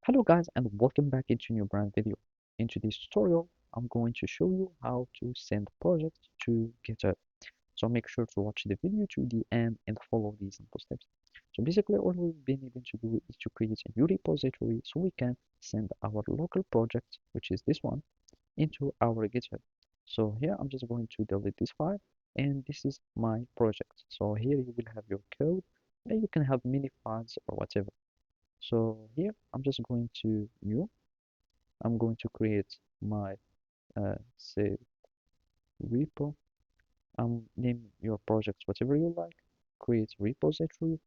Hello guys and welcome back into a new brand video. In today's tutorial, I'm going to show you how to send project to GitHub. So make sure to watch the video to the end and follow these simple steps. So basically all we've been needing to do is to create a new repository so we can send our local project, which is this one, into our GitHub. So here I'm just going to delete this file and this is my project. So here you will have your code and you can have many files or whatever. So here I'm just going to new. I'm going to create my say repo. Name your project whatever you like. Create repository,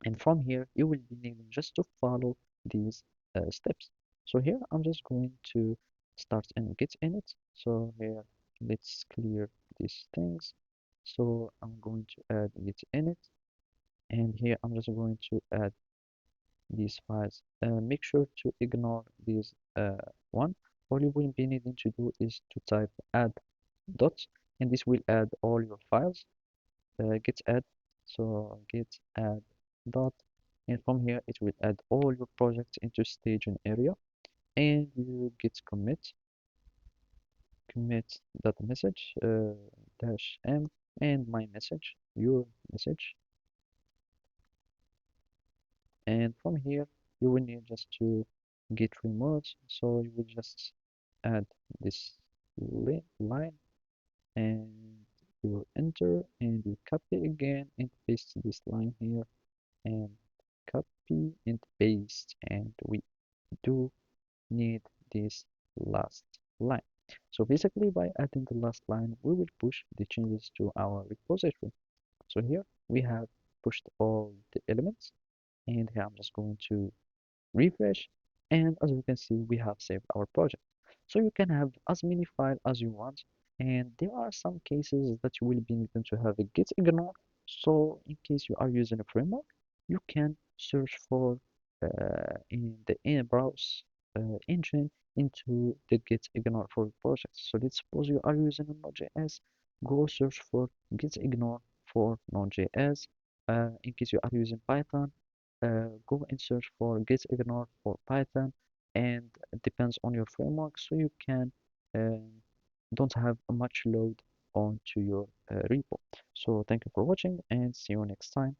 and from here you will be needing just to follow these steps. So here I'm just going to start and git init. So here let's clear these things. So I'm going to add git init, and here I'm just going to add these files. Make sure to ignore this one. All you will be needing to do is to type add dot, and this will add all your files. Git add, so git add dot, and from here it will add all your projects into staging area, and you git commit dot message dash m and my message, your message, and from here you will need just to git remote. So you will just add this line and you will enter and you copy again and paste this line here and copy and paste, and we do need this last line. So basically by adding the last line we will push the changes to our repository. So here we have pushed all the elements, and here I'm just going to refresh, and as you can see we have saved our project. So you can have as many files as you want, and there are some cases that you will be needing to have a git ignore. So in case you are using a framework, you can search for in the in browse engine into the git ignore for projects. So let's suppose you are using a node.js, go search for git ignore for node.js. In case you are using Python, go and search for gitignore for Python, and it depends on your framework, so you can um, don't have much load onto your repo. So thank you for watching and see you next time.